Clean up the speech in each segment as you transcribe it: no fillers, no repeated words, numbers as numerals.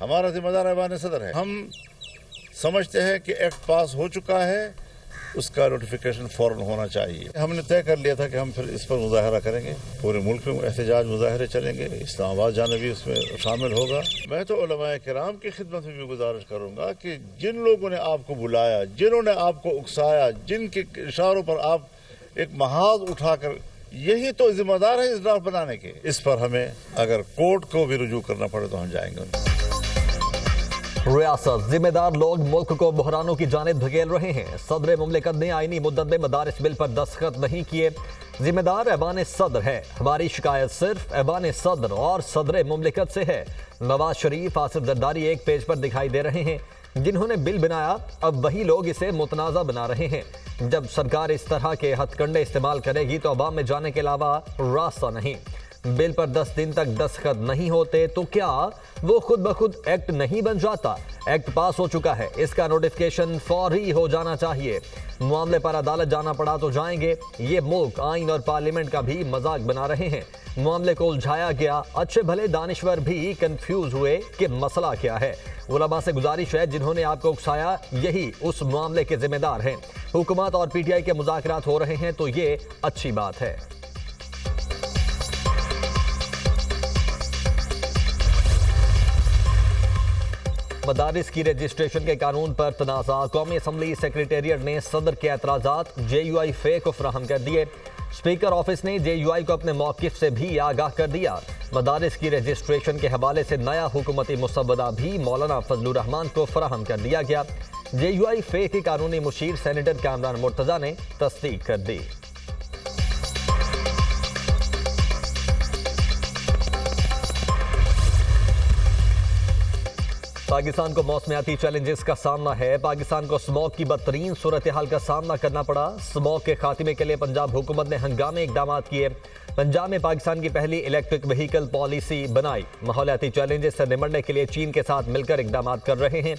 हमारा जिम्मेदार ऐवान सदर है। हम समझते हैं कि एक्ट पास हो चुका है, उसका नोटिफिकेशन फौरन होना चाहिए। हमने तय कर लिया था कि हम फिर इस पर मुजाहरा करेंगे, पूरे मुल्क में एहतजाज मुजाहरे चलेंगे, इस्लामाबाद जाना भी उसमें शामिल होगा। मैं तो उलमाए किराम की खिदमत में भी गुजारिश करूंगा कि जिन लोगों ने आपको बुलाया, जिन्होंने आपको उकसाया, जिनके इशारों पर आप एक महाज उठाकर, यही तो जिम्मेदार है इस ड्राफ्ट बनाने के। इस पर हमें अगर कोर्ट को भी रुजू करना पड़े तो हम जाएंगे। रियासत जिम्मेदार लोग मुल्क को बहरानों की जानिब धकेल रहे हैं। सदर मुमलिकत ने आईनी मुद्दत में मदारिस बिल पर दस्तखत नहीं किए। जिम्मेदार ऐवान सदर है। हमारी शिकायत सिर्फ ऐवान सदर और सदर मुमलिकत से है। नवाज शरीफ, आसिफ जरदारी एक पेज पर दिखाई दे रहे हैं। जिन्होंने बिल बनाया, अब वही लोग इसे मुतनाज़ा बना रहे हैं। जब सरकार इस तरह के हथकंडे इस्तेमाल करेगी तो अवाम में जाने के अलावा रास्ता नहीं। बिल पर 10 दिन तक दस्तखत नहीं होते तो क्या वो खुद ब खुद एक्ट नहीं बन जाता? एक्ट पास हो चुका है, इसका नोटिफिकेशन फौरी हो जाना चाहिए। मामले पर अदालत जाना पड़ा तो जाएंगे। ये मुल्क आइन और पार्लियामेंट का भी मजाक बना रहे हैं। मामले को उलझाया गया। अच्छे भले दानिश्वर भी कंफ्यूज हुए कि मसला क्या है। उलमा से गुजारिश है, जिन्होंने आपको उकसाया यही उस मामले के जिम्मेदार हैं। हुकूमत और पीटीआई के मुज़ाकरात हो रहे हैं तो ये अच्छी बात है। मदारिस की रजिस्ट्रेशन के कानून पर तनाज़ा। कौमी असम्बली सेक्रेटेरिएट ने सदर के एतराज़ात JUI फे को फराहम कर दिए। स्पीकर ऑफिस ने JUI को अपने मौक़िफ़ से भी आगाह कर दिया। मदारिस की रजिस्ट्रेशन के हवाले से नया हुकूमती मुसव्वदा भी मौलाना फजलुर रहमान को फराहम कर दिया गया। JUI फे की कानूनी मुशीर सेनेटर कामरान मुर्तज़ा ने तस्दीक कर दी। पाकिस्तान को मौसमियाती चैलेंजेस का सामना है। पाकिस्तान को स्मॉग की बदतरीन सूरत हाल का सामना करना पड़ा। स्मॉग के खात्मे के लिए पंजाब हुकूमत ने हंगामी इकदाम किए। पंजाब में पाकिस्तान की पहली इलेक्ट्रिक व्हीकल पॉलिसी बनाई। माहौलियाती चैलेंजेस से निपटने के लिए चीन के साथ मिलकर इकदाम कर रहे हैं।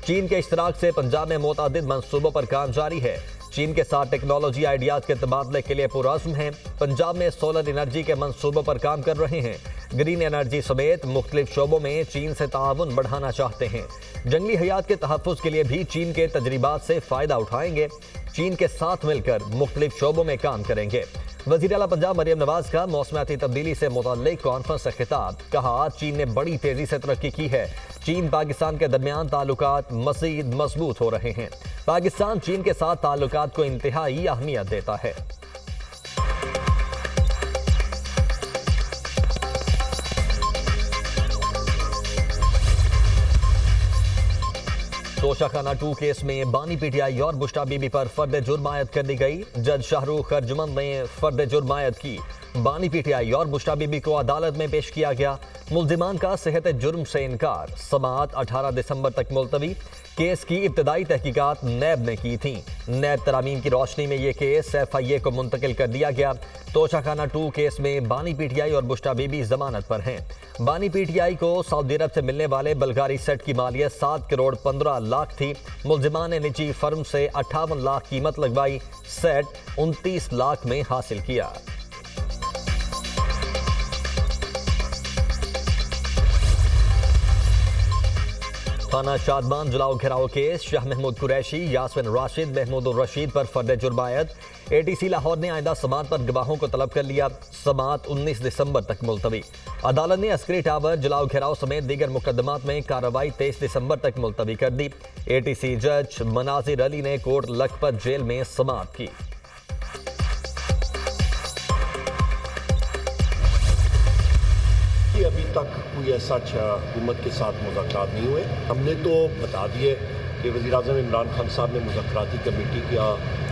चीन के इश्तराक से पंजाब में मुतअद्दिद मंसूबों पर काम जारी है। चीन के साथ टेक्नोलॉजी आइडियाज के तबादले के लिए पुरअज़्म हैं। पंजाब में सोलर एनर्जी के मंसूबों पर काम कर रहे हैं। ग्रीन एनर्जी समेत मुख्तलिफ शोबों में चीन से ताउन बढ़ाना चाहते हैं। जंगली हयात के तहफ़्फ़ुज़ के लिए भी चीन के तजरीबात से फ़ायदा उठाएंगे। चीन के साथ मिलकर मुख्तलिफ शोबों में काम करेंगे। वज़ीर आला पंजाब मरियम नवाज का मौसमियाती तब्दीली से मुतल्लिक़ कॉन्फ्रेंस से खिताब। कहा, चीन ने बड़ी तेज़ी से तरक्की की है। चीन पाकिस्तान के दरमियान ताल्लुकात मज़ीद मजबूत हो रहे हैं। पाकिस्तान चीन के साथ ताल्लुकात को इंतहाई अहमियत देता है। तोशाखाना 2 केस में बानी पीटीआई और बुश्रा बीबी पर फर्द जुर्म आयद कर दी गई। जज शाहरुख अर्जुमंद ने फर्द जुर्म आयद की। बानी पीटीआई और बुश्रा बीबी को अदालत में पेश किया गया। मुल्जिमान का सेहत जुर्म से इनकार। समाअत 18 दिसंबर तक मुलतवी। केस की इब्तदाई तहकीकात नैब ने की थी। नैब तरामीम की रोशनी में यह केस FIA को मुंतकिल कर दिया गया। तोशाखाना 2 केस में बानी पीटीआई और बुश्रा बीबी जमानत पर हैं। बानी पीटीआई को सऊदी अरब से मिलने वाले बल्गारी सेट की मालियत 7 करोड़ 15 लाख थी। मुल्जिमान ने निजी फर्म से 58 लाख कीमत लगवाई। सेट 29 लाख में हासिल किया। थाना शादमान जलाओ घेराव केस। शाह महमूद कुरैशी, यास्मिन राशिद, महमूद रशीद पर फर्द जुर्म आयद। ATC लाहौर ने आइंदा समाअत पर गवाहों को तलब कर लिया। समाअत 19 दिसंबर तक मुलतवी। अदालत ने अस्करी टावर जलाओ घेराव समेत दीगर मुकदमात में कार्रवाई 23 दिसंबर तक मुलतवी कर दी। ATC जज मनाजिर अली ने कोट लखपत जेल में समाअत की। अभी तक कोई ऐसा हुकूमत के साथ मुज़ाकरात नहीं हुए। हमने तो बता दिए कि वज़ीर-ए-आज़म इमरान खान साहब ने मुज़ाकराती कमेटी का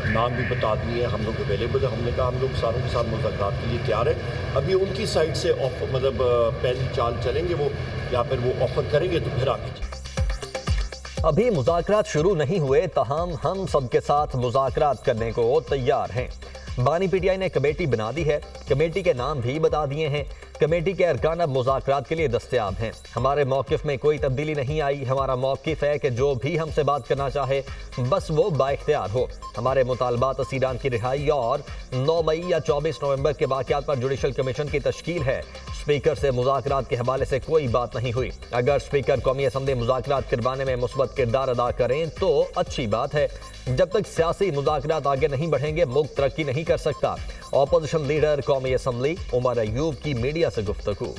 नाम भी बता दिए। हम लोग अवेलेबल है। हमने कहा हम लोग सारों के साथ मुज़ाकरात के लिए तैयार है। अभी उनकी साइड से मतलब पहली चाल चलेंगे वो, या फिर वो ऑफर करेंगे तो फिर आगे। अभी मुज़ाकरात शुरू नहीं हुए, तहम हम सबके साथ मुज़ाकरात करने को तैयार हैं। बानी पीटीआई ने कमेटी बना दी है। कमेटी के नाम भी बता दिए हैं। कमेटी के अरकान अब मुज़ाकरात के लिए दस्तयाब हैं। हमारे मौक़िफ़ में कोई तब्दीली नहीं आई। हमारा मौक़िफ़ है कि जो भी हमसे बात करना चाहे बस वो बाइख्तियार हो। हमारे मुतालबात असीरान की रिहाई और 9 मई या 24 नवंबर के वाक़यात पर जुडिशल कमीशन की तश्कील है। स्पीकर से मुज़ाकरात के हवाले से कोई बात नहीं हुई। अगर स्पीकर कौमी असम्बली मुज़ाकरात करवाने में मुस्बत किरदार अदा करें तो अच्छी बात है। जब तक सियासी मुज़ाकरात आगे नहीं बढ़ेंगे मुल्क तरक्की नहीं कर सकता। ऑपोजिशन लीडर कौमी असम्बली उमर अयूब की मीडिया से गुफ्तगू।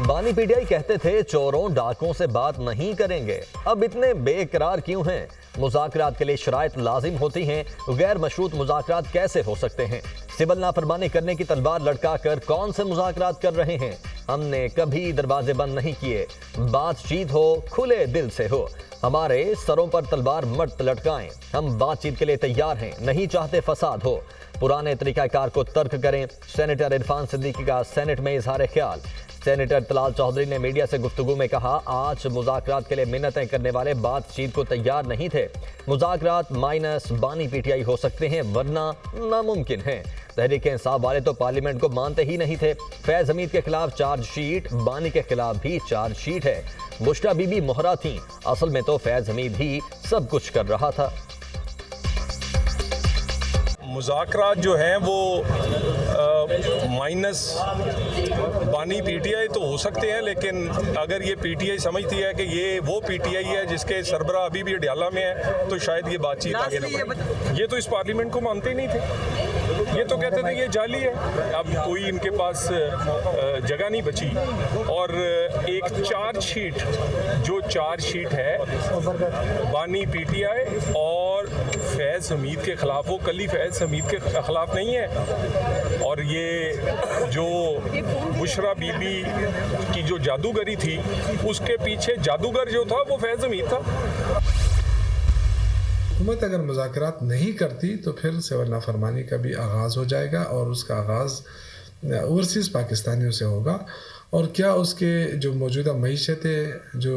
बानी पीटीआई कहते थे चोरों डाकों से बात नहीं करेंगे, अब इतने बेकरार क्यों हैं? मुज़ाकरात के लिए शराइत लाजिम होती हैं, गैर मशरूत मुज़ाकरात कैसे हो सकते हैं? सिविल नाफरमानी करने की तलवार लटका कर कौन से मुज़ाकरात कर रहे हैं? हमने कभी दरवाजे बंद नहीं किए। बातचीत हो खुले दिल से हो। हमारे सरों पर तलवार मत लटकाएं। हम बातचीत के लिए तैयार हैं, नहीं चाहते फसाद हो। पुराने तरीकाकार को तर्क करें। सेनेटर इरफान सिद्दीकी का सेनेट में इजहार ख्याल। सेनेटर तलाल चौधरी ने मीडिया से गुफ्तगू में कहा, आज मुज़ाकरात के लिए मिन्नतें करने वाले बातचीत को तैयार नहीं थे। मुज़ाकरात माइनस बानी पीटीआई हो सकते हैं वरना नामुमकिन है। तहरीक इंसाफ वाले तो पार्लियामेंट को मानते ही नहीं थे। फैज हमीद के खिलाफ चार्जशीट, बानी के खिलाफ भी चार्जशीट है। बुशरा बीबी मोहरा थी, असल में तो फैज हमीद ही सब कुछ कर रहा था। मुज़ाकरात जो हैं वो माइनस बानी पीटीआई तो हो सकते हैं, लेकिन अगर ये पीटीआई समझती है कि ये वो पीटीआई है जिसके सरबरा अभी भी अडयाला में है तो शायद ये बातचीत आगे न बढ़े। ये तो इस पार्लियामेंट को मानते ही नहीं थे। ये तो कहते थे ये जाली है। अब कोई इनके पास जगह नहीं बची। और एक चार्जशीट, जो चार्जशीट है बानी पीटीआई और फैज़ हमीद के खिलाफ, वो कली फैज़ हमीद के खिलाफ नहीं है। और ये जो बुशरा बीबी की जो जादूगरी थी, उसके पीछे जादूगर जो था वो फैज़ हमीद था। हुकूमत अगर मुज़ाकरात नहीं करती तो फिर सिविल नाफरमानी का भी आगाज़ हो जाएगा और उसका आगाज़ ओवरसीज़ पाकिस्तानियों से होगा। और क्या उसके जो मौजूदा मईशत है, जो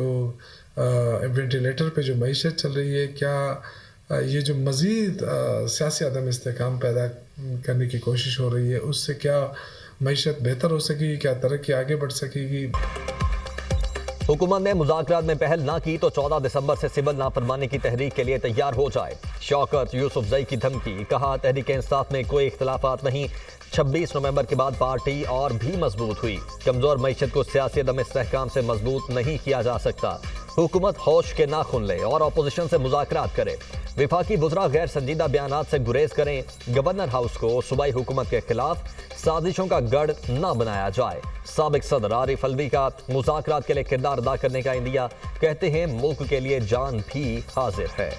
वेंटिलेटर पे जो मईशत चल रही है, क्या ये जो मज़ीद सियासी अदम इस्तेहकाम पैदा करने की कोशिश हो रही है, उससे क्या मईशत बेहतर हो सकेगी, क्या तरक्की आगे बढ़ सकेगी? हुकूमत ने मुज़ाकरात में पहल ना की तो 14 दिसंबर से सिविल नाफरमानी की तहरीक के लिए तैयार हो जाए। शौकत यूसुफजई की धमकी, कहा तहरीक इंसाफ में कोई इख्तलाफात नहीं। 26 नवंबर के बाद पार्टी और भी मजबूत हुई। कमजोर मईशत को सियासी अदम इस्तेहकाम से मजबूत नहीं किया जा सकता। हुकूमत होश के नाखुन ले और अपोजिशन से मुज़ाकरात करे। विफाकी वज़रा गैर संजीदा बयानात से गुरेज करें। गवर्नर हाउस को सूबाई हुकूमत के खिलाफ साजिशों का गढ़ न बनाया जाए। साबिक सदर आरिफ अलवी का मुज़ाकरात के लिए किरदार अदा करने का इंदिया, कहते हैं मुल्क के लिए जान भी हाजिर है।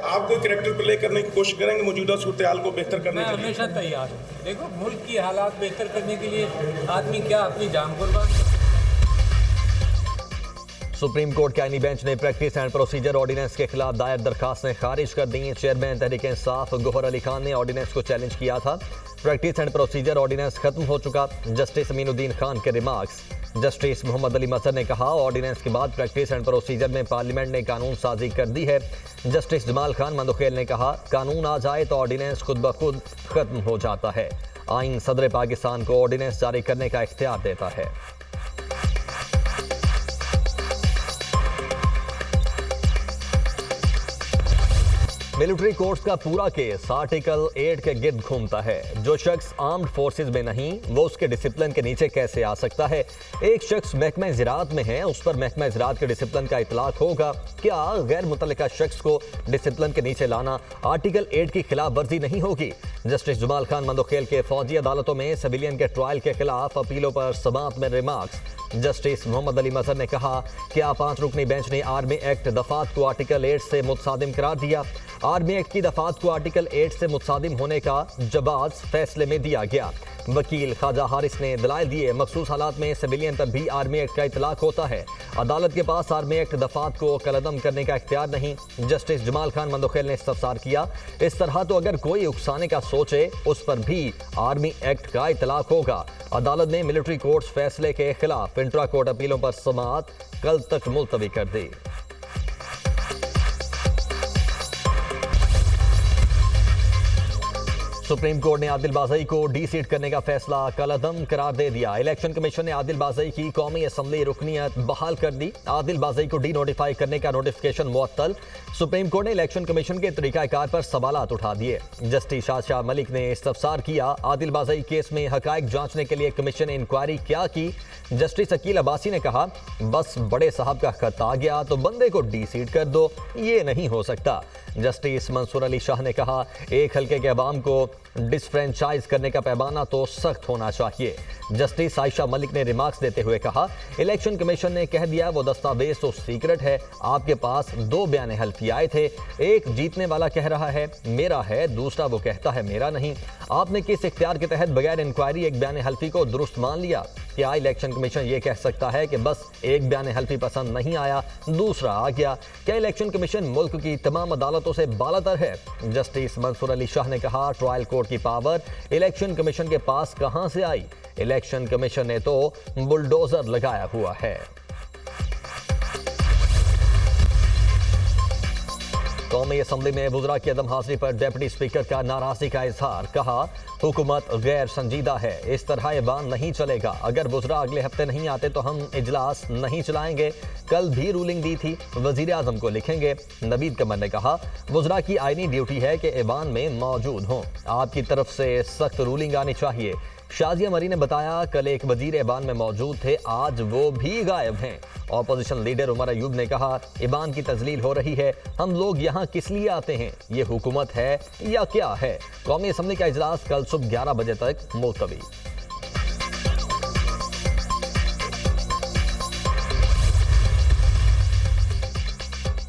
आप कोई कैरेक्टर प्ले करने की कोशिश करेंगे मौजूदा सूरत-ए-हाल को बेहतर करने के लिए? मैं हमेशा तैयार हूँ। देखो, मुल्क की हालात बेहतर करने के लिए आदमी क्या अपनी जान कुर्बान। सुप्रीम कोर्ट के आईनी बेंच ने प्रैक्टिस एंड प्रोसीजर ऑर्डिनेंस के खिलाफ दायर दरखास्तें खारिज कर दी। चेयरमैन तहरीक इंसाफ गौहर अली खान ने ऑर्डिनेंस को चैलेंज किया था। प्रैक्टिस एंड प्रोसीजर ऑर्डिनेंस खत्म हो चुका। जस्टिस अमीनुद्दीन खान के रिमार्क्स। जस्टिस मोहम्मद अली मजहर ने कहा, ऑर्डिनेंस के बाद प्रैक्टिस एंड प्रोसीजर में पार्लियामेंट ने कानून साजी कर दी है। जस्टिस जमाल खान मंदुखेल ने कहा, कानून आ जाए तो ऑर्डिनेंस खुद ब खुद खत्म हो जाता है। आइन सदर पाकिस्तान को ऑर्डिनेंस जारी करने का इख्तियार देता है। मिलिट्री कोर्ट्स का पूरा केस आर्टिकल 8 के गिर्द घूमता है। जो शख्स आर्म्ड फोर्सेज में नहीं, वो उसके डिसिप्लिन के नीचे कैसे आ सकता है? एक शख्स महकमा ज़राअत में है, उस पर महकमा ज़राअत के डिसिप्लिन का इतलाक होगा। क्या गैर मुतल्लिका शख्स को डिसिप्लिन के नीचे लाना आर्टिकल 8 की खिलाफ वर्जी नहीं होगी? जस्टिस जमाल खान मंदुखेल के फौजी अदालतों में सिविलियन के ट्रायल के खिलाफ अपीलों पर समाअत में रिमार्क्स। जस्टिस मोहम्मद अली मजहर ने कहा, क्या 5 रुकनी बेंच ने आर्मी एक्ट दफात को आर्टिकल 8 से मुतसादिम करार दिया? आर्मी एक्ट की दफात को आर्टिकल 8 से मुतसादिम होने का जवाब फैसले में दिया गया। वकील ख्वाजा हारिस ने दलाइल दिए, मखसूस हालात में सिविलियन पर भी आर्मी एक्ट का इतलाक होता है। अदालत के पास आर्मी एक्ट दफात को कलअदम करने का इख्तियार नहीं। जस्टिस जमाल खान मंदोखेल ने इस्तफसार किया, इस तरह तो अगर कोई उकसाने का सोचे उस पर भी आर्मी एक्ट का इतलाक होगा। अदालत ने मिलिट्री कोर्ट्स फैसले के खिलाफ इंट्रा कोर्ट अपीलों पर समाअत कल तक मुलतवी कर दी। सुप्रीम कोर्ट ने आदिल बाज़ई को डी सीट करने का फैसला कलअदम करार दे दिया। इलेक्शन कमीशन ने आदिल बाज़ई की कौमी असम्बली रुकनियत बहाल कर दी। आदिल बाज़ई को डी नोटिफाई करने का नोटिफिकेशन मुअत्तल। सुप्रीम कोर्ट ने इलेक्शन कमीशन के तरीकाकार पर सवालात उठा दिए। जस्टिस शाह मलिक ने इस्तफसार किया, आदिल बाज़ई केस में हकायक जांचने के लिए कमीशन ने इंक्वायरी क्या की। जस्टिस अकील अब्बासी ने कहा, बस बड़े साहब का खत आ गया तो बंदे को डी सीट कर दो, ये नहीं हो सकता। जस्टिस मंसूर अली शाह ने कहा, एक हल्के के अवाम को डिसफ्रेंचाइज करने का पैमाना तो सख्त होना चाहिए। जस्टिस आयशा मलिक ने रिमार्क्स देते हुए कहा, इलेक्शन कमीशन ने कह दिया वो दस्तावेज तो सीक्रेट है। आपके पास 2 बयान हल्फी आए थे, एक जीतने वाला कह रहा है मेरा है, दूसरा वो कहता है मेरा नहीं। आपने किस इख्तियार के तहत बगैर इंक्वायरी एक बयान हल्फी को दुरुस्त मान लिया? क्या इलेक्शन कमीशन ये कह सकता है कि बस एक बयान हल्फी पसंद नहीं आया, दूसरा आ गया? क्या इलेक्शन कमीशन मुल्क की तमाम अदालतों से बालातर है? जस्टिस मंसूर अली शाह ने कहा, ट्रायल कोर्ट की पावर इलेक्शन कमीशन के पास कहां से आई? इलेक्शन कमीशन ने तो बुलडोजर लगाया हुआ है। कौमी असम्बली में वुज़रा की अदम हाजिरी पर डिप्टी स्पीकर का नाराजगी का इजहार। कहा, हुकूमत गैर संजीदा है, इस तरह ऐवान नहीं चलेगा। अगर वुज़रा अगले हफ्ते नहीं आते तो हम इजलास नहीं चलाएंगे। कल भी रूलिंग दी थी, वज़ीर आज़म को लिखेंगे। नवीद कमर ने कहा, वुज़रा की आईनी ड्यूटी है कि ऐवान में मौजूद हों, आपकी तरफ से सख्त रूलिंग आनी चाहिए। शाजिया मरी ने बताया, कल एक वजीर ऐवान में मौजूद थे, आज वो भी गायब हैं। ऑपोजिशन लीडर उमर अयूब ने कहा, ऐवान की तजलील हो रही है, हम लोग यहाँ किस लिए आते हैं? ये हुकूमत है या क्या है? कौमी असम्बली का इजलास कल सुबह 11 बजे तक मुलतवी।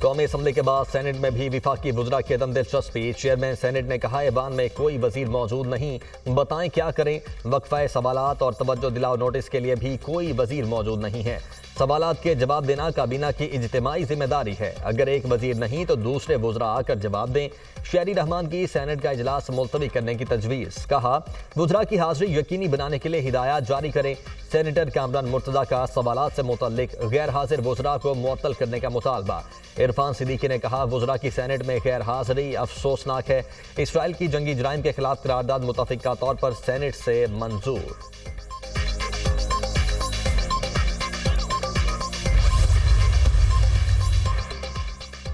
कौमी असम्बली के बाद सेनेट में भी विफाकी वुज़रा की अदम दिलचस्पी। चेयरमैन सेनेट ने कहा, ऐवान में कोई वजीर मौजूद नहीं, बताएं क्या करें? वक्फा सवालात और तवज्जो दिलाओ नोटिस के लिए भी कोई वजीर मौजूद नहीं है। सवालात के जवाब देना काबीना की इज्तिमाई जिम्मेदारी है। अगर एक वजीर नहीं तो दूसरे वुज़रा आकर जवाब दें। शहरी रहमान की सेनेट का इजलास मुलतवी करने की तजवीज़। कहा, वुज़रा की हाजिरी यकीनी बनाने के लिए हिदायत जारी करें। सेनेटर कामरान मुर्तज़ा का सवालात से मुतल्लिक गैर हाजिर वुज़रा को मुअत्तल करने का मुतालबा। इरफान सिद्दीकी ने कहा, वुज़रा की सेनेट में गैर हाजिरी अफसोसनाक है। इसराइल की जंगी जराइम के खिलाफ करारदाद मुतफ़िका तौर पर सेनेट से मंजूर।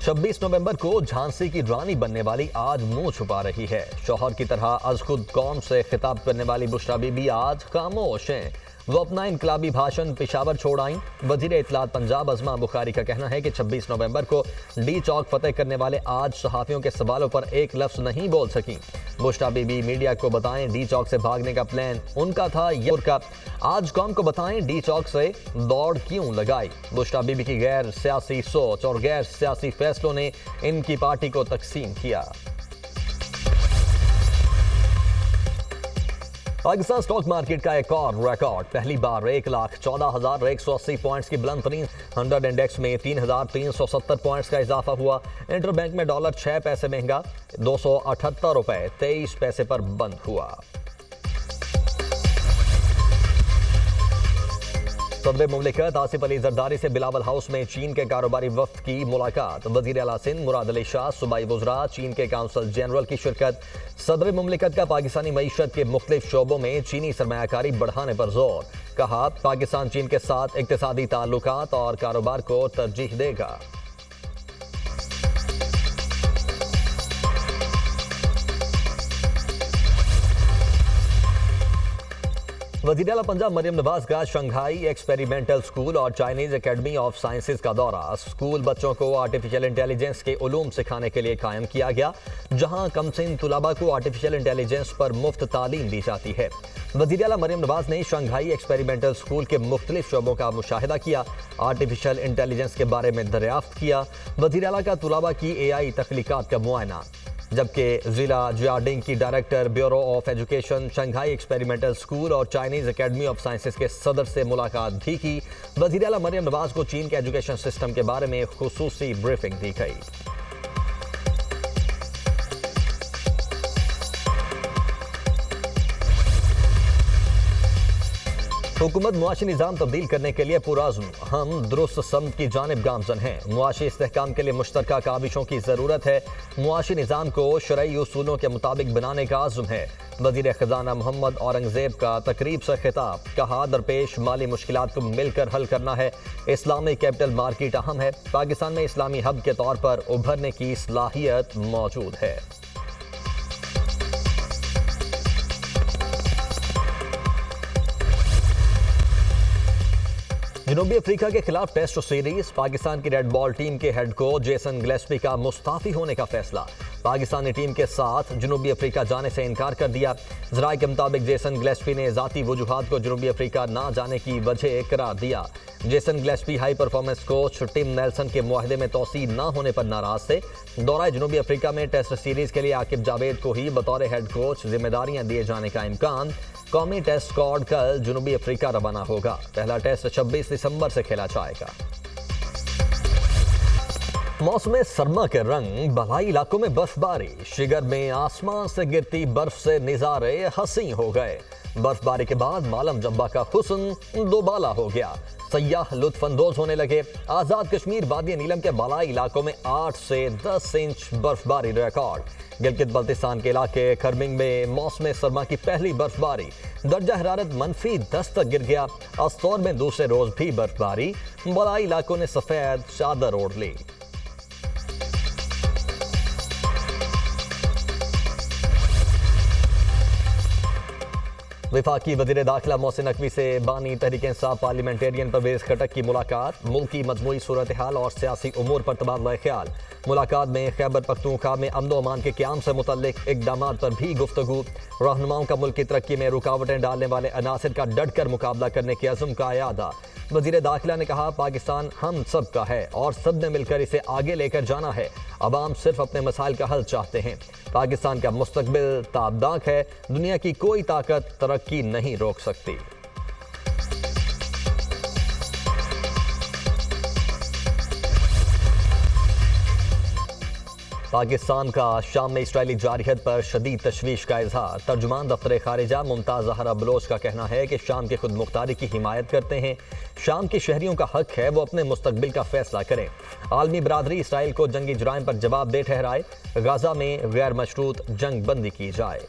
छब्बीस नवंबर को झांसी की रानी बनने वाली आज मुंह छुपा रही है। शौहर की तरह अज खुद कौम से खिताब करने वाली बुशरा बीबी आज खामोश हैं। वो अपना इनकलाबी भाषण पेशावर छोड़ आईं। वजीर इत्तलात पंजाब अज़मा बुखारी का कहना है कि 26 नवंबर को डी चौक फतेह करने वाले आज सहाफ़ियों के सवालों पर एक लफ्ज़ नहीं बोल सकी। बुशरा बीबी मीडिया को बताएं डी चौक से भागने का प्लान उनका था या उनका? आज कौम को बताएं डी चौक से दौड़ क्यों लगाई? बुशरा बीबी की गैर सियासी सोच और गैर सियासी फैसलों ने इनकी पार्टी को तकसीम किया। पाकिस्तान स्टॉक मार्केट का एक और रिकॉर्ड, पहली बार 1,14,180 पॉइंट्स की बुलंद तरीन 100 इंडेक्स में 3,370 पॉइंट्स का इजाफा हुआ। इंटरबैंक में डॉलर 6 पैसे महंगा 278 रुपए 23 पैसे पर बंद हुआ। सदर मुमलिकत आसिफ अली जरदारी से बिलावल हाउस में चीन के कारोबारी वफ्द की मुलाकात। वजीर आला सिंध मुराद अली शाह, सूबाई वुज़रा, चीन के काउंसिल जनरल की शिरकत। सदर मुमलिकत का पाकिस्तानी मईशत के मुख्तलिफ शोबों में चीनी सरमायाकारी बढ़ाने पर जोर। कहा, पाकिस्तान चीन के साथ इक्तिसादी ताल्लुकात और कारोबार को तरजीह देगा। वज़ीर आला पंजाब मरियम नवाज का शंघाई एक्सपेरिमेंटल स्कूल और चाइनीज एकेडमी ऑफ साइंसेज का दौरा। स्कूल बच्चों को आर्टिफिशियल इंटेलिजेंस के उलूम सिखाने के लिए कायम किया गया, जहां कमसिन तुलाबा को आर्टिफिशियल इंटेलिजेंस पर मुफ्त तालीम दी जाती है। वज़ीर आला मरियम नवाज ने शंघाई एक्सपेरिमेंटल स्कूल के मुख्तलिफ शोबों का मुशाहिदा किया, आर्टिफिशियल इंटेलिजेंस के बारे में दरियाफ्त किया। वज़ीर आला का तुलाबा की AI तख्लीकात का मुआयना। जबकि जिला जियाडिंग की director bureau of education, Shanghai experimental school और चाइनीज एकेडमी ऑफ साइंसेज के सदर से मुलाकात भी की। वज़ीर आला मरियम नवाज को चीन के एजुकेशन सिस्टम के बारे में खुसूसी ब्रीफिंग दी गई। हुकूमत मुआशी निज़ाम तब्दील करने के लिए पुराज़्म, हम दुरुस्त समत की जानिब गामज़न हैं। मुआशी इस्तेहकाम के लिए मुश्तरका काविशों की ज़रूरत है। मुआशी निज़ाम को शरई उसूलों के मुताबिक बनाने का आज़्म है। वज़ीर ख़ज़ाना मोहम्मद औरंगज़ेब का तकरीब से खिताब, कहा दरपेश माली मुश्किलात को मिलकर हल करना है। इस्लामी कैपिटल मार्केट अहम है। पाकिस्तान में इस्लामी हब के तौर पर उभरने की सलाहियत मौजूद है। जनूबी अफ्रीका के खिलाफ टेस्ट सीरीज, पाकिस्तान की रेड बॉल टीम के हेड कोच जेसन गिलेस्पी का मुस्ताफी होने का फैसला। पाकिस्तानी टीम के साथ जनूबी अफ्रीका जाने से इनकार कर दिया। ज़राए के मुताबिक जेसन गिलेस्पी ने ज़ाती वजूहात को जनूबी अफ्रीका ना जाने की वजह करार दिया। Jason Gillespie high performance coach Tim Nielsen के मुआहदे में तोसी न होने पर नाराज थे। दौरा जनूबी अफ्रीका में टेस्ट सीरीज के लिए आकिब जावेद को ही बतौर हेड कोच जिम्मेदारियां दिए जाने का इम्कान। कौमी टेस्ट स्क्वाड कल जनूबी अफ्रीका रवाना होगा। पहला टेस्ट 26 दिसंबर से खेला जाएगा। मौसम सरमा के रंग, बलाई इलाकों में बर्फबारी, शिगर में आसमान से गिरती बर्फ से नज़ारे हसी हो गए। बर्फबारी के बाद मालम जब्बा का हुस्न दोबाला हो गया। सयाह लुत्फानंदोज होने लगे। आज़ाद कश्मीर वादी नीलम के बालाई इलाकों में 8 से 10 इंच बर्फबारी रिकॉर्ड। गिलगित बल्तिस्तान के इलाके खरमिंग में मौसम सरमा की पहली बर्फबारी, दर्जा हरारत -10 तक गिर गया। अस्तौर में दूसरे रोज भी बर्फबारी, बालाई इलाकों ने सफेद चादर ओढ़ ली। वफाकी वज़ीर दाखिला मोहसिन नकवी से बानी तहरीक इंसाफ पार्लियामेंटेरियन परवेज खटक की मुलाकात, मुल्की मजमूई सूरत हाल और सियासी उमूर पर तबादला ख्याल। मुलाकात में खैबर पख्तूनख्वा में अमन व अमान के क़याम से मुतल्लिक इक़दामात पर भी गुफ्तगू। रहनुमाओं का मुल्क की तरक्की में रुकावटें डालने वाले अनासिर का डट कर मुकाबला करने के अज़्म का यादा। वज़ीर दाखिला ने कहा, पाकिस्तान हम सब का है और सब ने मिलकर इसे आगे लेकर जाना है। अवाम सिर्फ अपने मसाइल का हल चाहते हैं। पाकिस्तान का मुस्तकबिल ताबदाक है। दुनिया की कोई ताकत तरक्की नहीं रोक सकती। पाकिस्तान का शाम में इसराइली जारहियत पर शदीद तशवीश का इजहार। तर्जुमान दफ्तर खारिजा मुमताज़ ज़हरा बलोच का कहना है कि शाम की खुद मुख्तारी की हिमायत करते हैं। शाम के शहरियों का हक है वो अपने मुस्तकबिल का फैसला करें। आलमी बरादरी इसराइल को जंगी जुराइम पर जवाबदेह ठहराए। गाजा में गैर मशरूत जंग बंदी की जाए।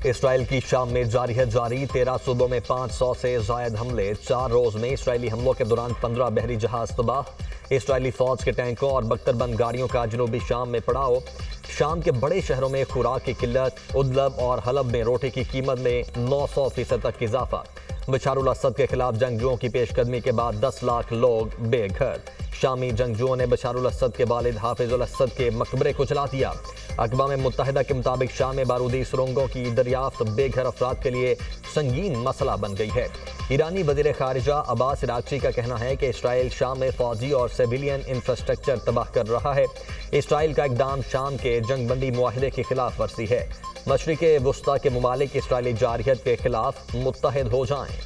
इसराइल की शाम में जारहियत जारी, 13 सूबों में 500 से जायद हमले। 4 रोज में इसराइली हमलों के दौरान 15 बहरी जहाज तबाह। इसराइली फौज के टैंकों और बख्तरबंद गाड़ियों का जनूबी शाम में पड़ाव। शाम के बड़े शहरों में खुराक की किल्लत। उदलब और हलब में रोटी की कीमत में 900% तक इजाफा। बशारुल असद के खिलाफ जंगजुओं की पेशकदमी के बाद 10 लाख लोग बेघर। शामी जंगजुओं ने बशारुल असद के वालिद हाफिजुल असद के मकबरे को जला दिया। अक़वाम मुत्तहिदा के मुताबिक शाम में बारूदी सुरंगों की दरियाफ्त बेघर अफराद के लिए संगीन मसला बन गई है। ईरानी वज़ीर ख़ारिजा अब्बास अराग़ची का कहना है कि इसराइल शाम में फौजी और सिविलियन इंफ्रास्ट्रक्चर तबाह कर रहा है। इसराइल का इक़दाम शाम के जंगबंदी मुआहदे की खिलाफ वर्जी है। मशरिक़ वुस्ता के ममालिक इसराइली जारहियत के खिलाफ मुत्तहिद हो जाएं।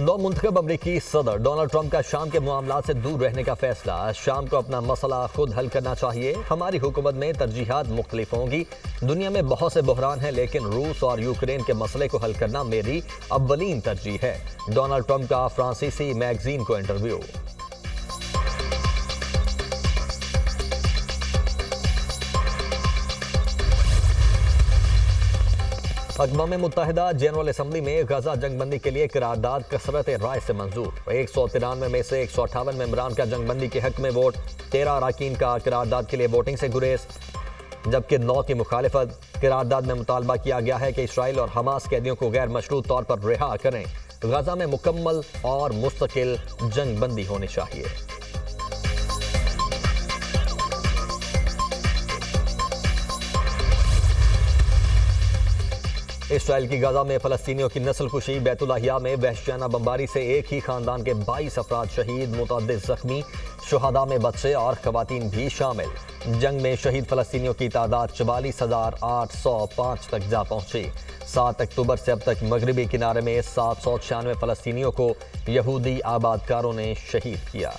नौ मुंतखब अमरीकी सदर डोनाल्ड ट्रंप का शाम के मामलात से दूर रहने का फैसला। शाम को अपना मसला खुद हल करना चाहिए। हमारी हुकूमत में तरजीहात मुख्तलिफ होंगी। दुनिया में बहुत से बहरान हैं, लेकिन रूस और यूक्रेन के मसले को हल करना मेरी अव्वलीन तरजीह है। डोनाल्ड ट्रंप का फ्रांसीसी मैगजीन को इंटरव्यू। अक़वाम मुत्तहिदा जनरल असम्बली में गजा जंगबंदी के लिए करारदाद कसरत राय से मंजूर। 193 में से 158 मेंबरान का जंगबंदी के हक में वोट। 13 अरकान का करारदाद के लिए वोटिंग से गुरेज, जबकि 9 की मुखालिफत। करारदाद में मुतालबा किया गया है कि इसराइल और हमास कैदियों को गैर मशरूत तौर पर रिहा करें। गजा में मुकम्मल और मुस्तकिल जंगबंदी होनी चाहिए। इसराइल की गाजा में फ़लस्तीनियों की नस्लकुशी, बैतुल्लाहिया में वहशियाना बमबारी से एक ही खानदान के 22 अफराद शहीद, मुतअद्दिद जख्मी, शुहदा में बच्चे और खवातीन भी शामिल। जंग में शहीद फ़लस्तीनियों की तादाद 44,805 तक जा पहुंची। 7 अक्टूबर से अब तक मगरबी किनारे में 796 फ़लस्तीनियों को यहूदी आबादकारों ने शहीद किया।